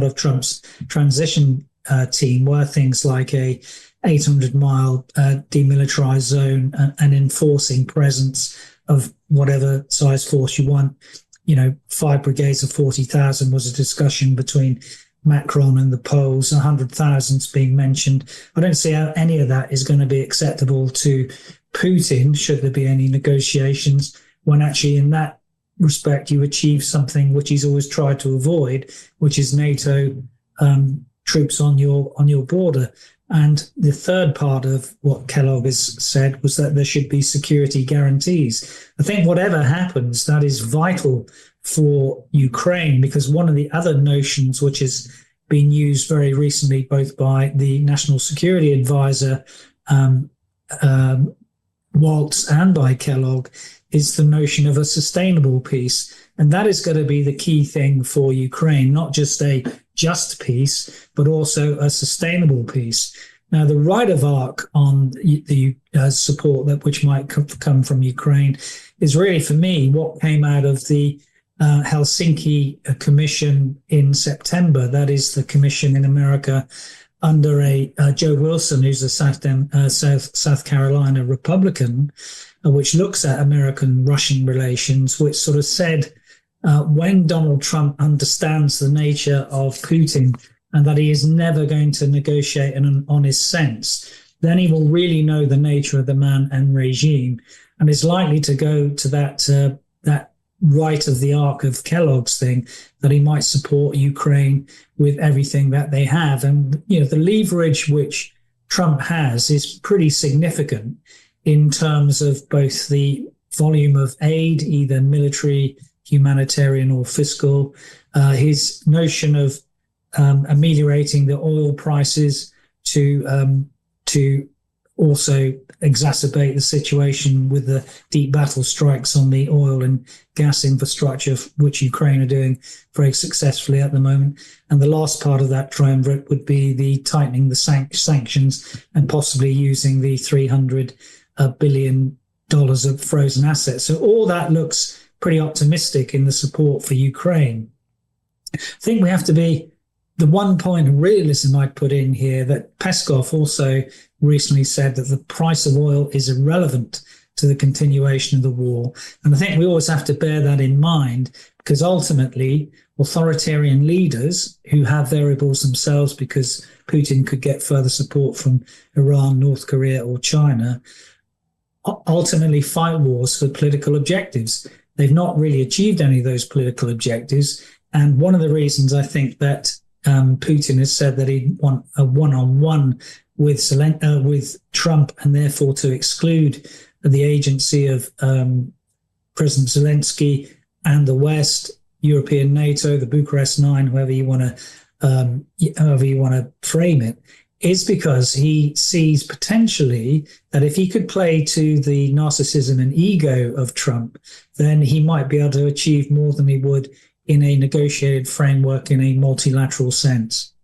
of Trump's transition team were things like a 800-mile demilitarized zone and enforcing presence of whatever size force you want. 5 brigades of 40,000 was a discussion between Macron and the Poles, 100,000's being mentioned. I don't see how any of that is going to be acceptable to Putin, should there be any negotiations, when actually in that respect you achieve something which he's always tried to avoid, which is NATO troops on your border. And the third part of what Kellogg has said was that there should be security guarantees. I think whatever happens, that is vital for Ukraine, because one of the other notions which has been used very recently, both by the National Security Advisor, Waltz, and by Kellogg, is the notion of a sustainable peace. And that is going to be the key thing for Ukraine, not just a just peace, but also a sustainable peace. Now, the right of arc on the support which might come from Ukraine is really, for me, what came out of the Helsinki Commission in September. That is the commission in America under Joe Wilson, who's a South Carolina Republican, which looks at American-Russian relations, which sort of said, when Donald Trump understands the nature of Putin and that he is never going to negotiate in an honest sense, then he will really know the nature of the man and regime, and is likely to go to that right of the arc of Kellogg's thing, that he might support Ukraine with everything that they have. And the leverage which Trump has is pretty significant in terms of both the volume of aid, either military, humanitarian, or fiscal, his notion of ameliorating the oil prices to also exacerbate the situation with the deep battle strikes on the oil and gas infrastructure, which Ukraine are doing very successfully at the moment. And the last part of that triumvirate would be the tightening the sanctions and possibly using the $300 billion of frozen assets. So all that looks pretty optimistic in the support for Ukraine. I think we have to be, the one point of realism I'd put in here, that Peskov also recently said that the price of oil is irrelevant to the continuation of the war. And I think we always have to bear that in mind, because ultimately authoritarian leaders who have variables themselves, because Putin could get further support from Iran, North Korea, or China, ultimately fight wars for political objectives. They've not really achieved any of those political objectives. And one of the reasons I think that Putin has said that he'd want a one-on-one with Trump, and therefore to exclude the agency of President Zelensky and the West, European NATO, the Bucharest Nine, however you want to frame it, is because he sees potentially that if he could play to the narcissism and ego of Trump, then he might be able to achieve more than he would in a negotiated framework in a multilateral sense.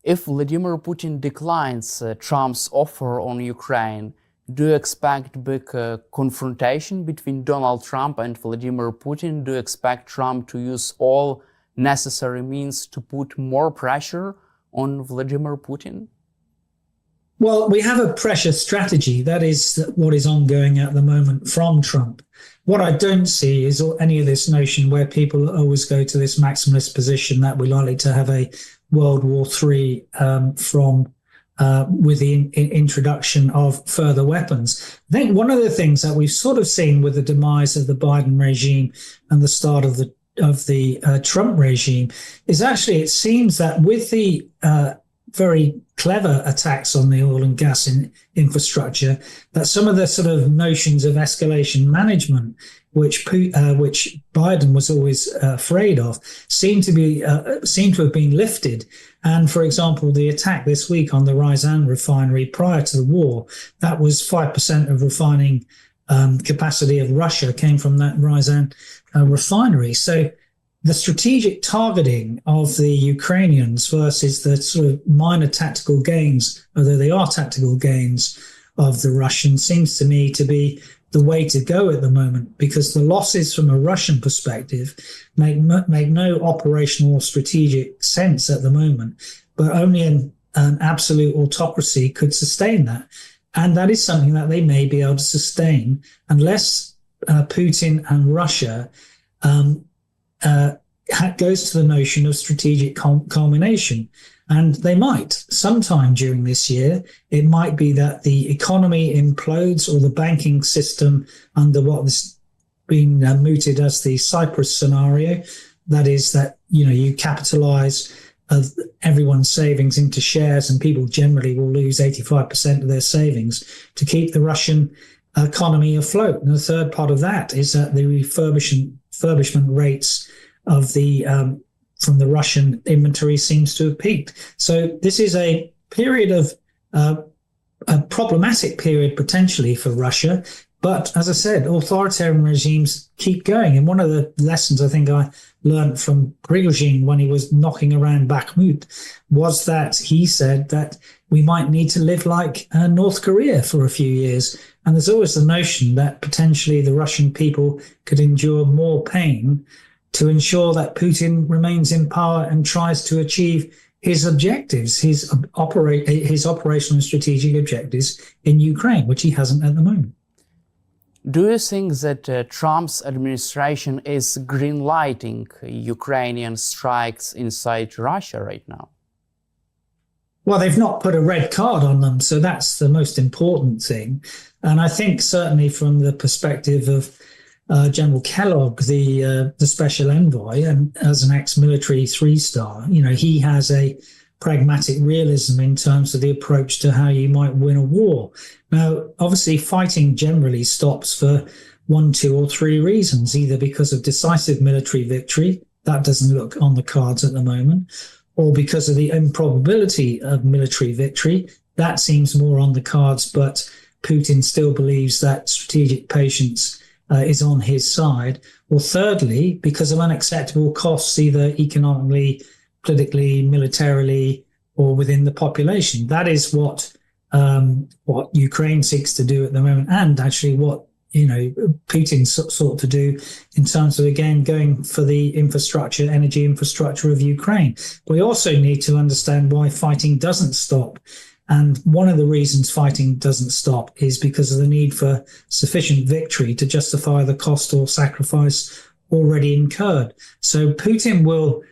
If Vladimir Putin declines Trump's offer on Ukraine, do you expect big confrontation between Donald Trump and Vladimir Putin? Do you expect Trump to use all necessary means to put more pressure on Vladimir Putin? Well, we have a pressure strategy. That is what is ongoing at the moment from Trump. What I don't see is any of this notion where people always go to this maximalist position that we're likely to have a World War III with the introduction of further weapons. I think one of the things that we've sort of seen with the demise of the Biden regime and the start of the Trump regime is actually, it seems that with the very clever attacks on the oil and gas infrastructure, that some of the sort of notions of escalation management, which Biden was always afraid of, seem to have been lifted. And for example, the attack this week on the Ryazan refinery prior to the war, that was 5% of refining capacity of Russia came from that Ryazan refinery. So the strategic targeting of the Ukrainians versus the sort of minor tactical gains, although they are tactical gains, of the Russians, seems to me to be the way to go at the moment, because the losses from a Russian perspective make no operational or strategic sense at the moment, but only an absolute autocracy could sustain that. And that is something that they may be able to sustain unless Putin and Russia goes to the notion of strategic culmination. And they might sometime during this year. It might be that the economy implodes, or the banking system under what has been mooted as the Cyprus scenario. That is that, you capitalize of everyone's savings into shares, and people generally will lose 85% of their savings to keep the Russian economy afloat. And the third part of that is that the refurbishment rates of the from the Russian inventory seems to have peaked. So this is a period of a problematic period potentially for Russia. But as I said, authoritarian regimes keep going. And one of the lessons I think I learned from Prigozhin when he was knocking around Bakhmut was that he said that we might need to live like North Korea for a few years. And there's always the notion that potentially the Russian people could endure more pain to ensure that Putin remains in power and tries to achieve his objectives, his operational and strategic objectives in Ukraine, which he hasn't at the moment. Do you think that Trump's administration is green-lighting Ukrainian strikes inside Russia right now? Well, they've not put a red card on them, so that's the most important thing. And I think certainly from the perspective of General Kellogg, the special envoy, and as an ex-military three-star, he has a pragmatic realism in terms of the approach to how you might win a war. Now, obviously, fighting generally stops for 1, 2, or 3 reasons, either because of decisive military victory, that doesn't look on the cards at the moment, or because of the improbability of military victory, that seems more on the cards, but Putin still believes that strategic patience is on his side, or thirdly, because of unacceptable costs, either economically, politically, militarily, or within the population. That is what Ukraine seeks to do at the moment, and actually what Putin sought to do in terms of, again, going for the energy infrastructure of Ukraine. We also need to understand why fighting doesn't stop. And one of the reasons fighting doesn't stop is because of the need for sufficient victory to justify the cost or sacrifice already incurred. So Putin will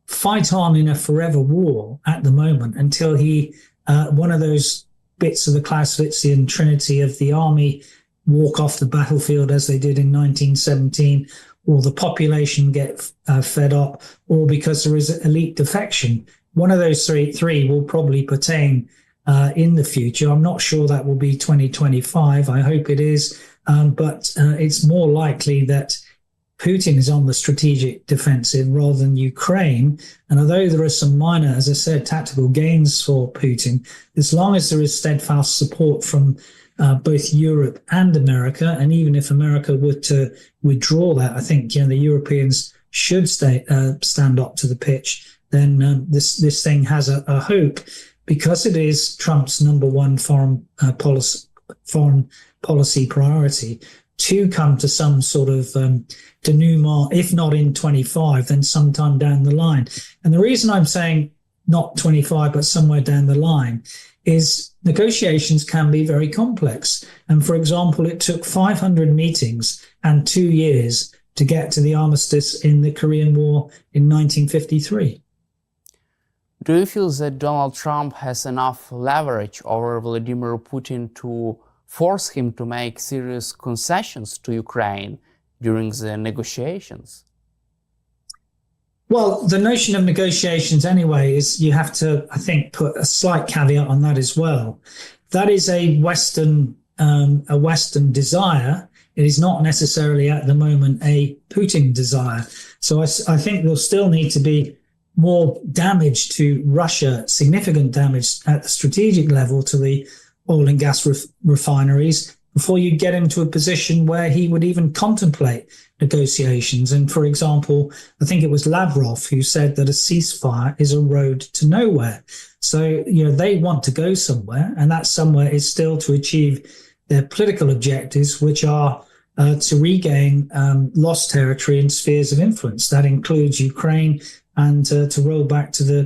fight on in a forever war at the moment until he, one of those bits of the Clausewitzian trinity of the army walk off the battlefield as they did in 1917, or the population get fed up, or because there is elite defection. One of those three will probably pertain in the future. I'm not sure that will be 2025. I hope it is. But it's more likely that Putin is on the strategic defensive rather than Ukraine. And although there are some minor, as I said, tactical gains for Putin, as long as there is steadfast support from both Europe and America, and even if America were to withdraw that, I think the Europeans should stand up to the pitch. Then this thing has a hope, because it is Trump's number one foreign policy priority, to come to some sort of denouement, if not in 25, then sometime down the line. And the reason I'm saying not 25, but somewhere down the line, is negotiations can be very complex. And for example, it took 500 meetings and 2 years to get to the armistice in the Korean War in 1953. Do you feel that Donald Trump has enough leverage over Vladimir Putin to force him to make serious concessions to Ukraine during the negotiations? Well, the notion of negotiations anyway is, you have to, I think, put a slight caveat on that as well. That is a Western desire. It is not necessarily at the moment a Putin desire. So I think there'll still need to be more damage to Russia, significant damage at the strategic level to the oil and gas refineries, before you get into a position where he would even contemplate negotiations. And for example, I think it was Lavrov who said that a ceasefire is a road to nowhere. So, they want to go somewhere, and that somewhere is still to achieve their political objectives, which are to regain lost territory and spheres of influence. That includes Ukraine and to roll back to the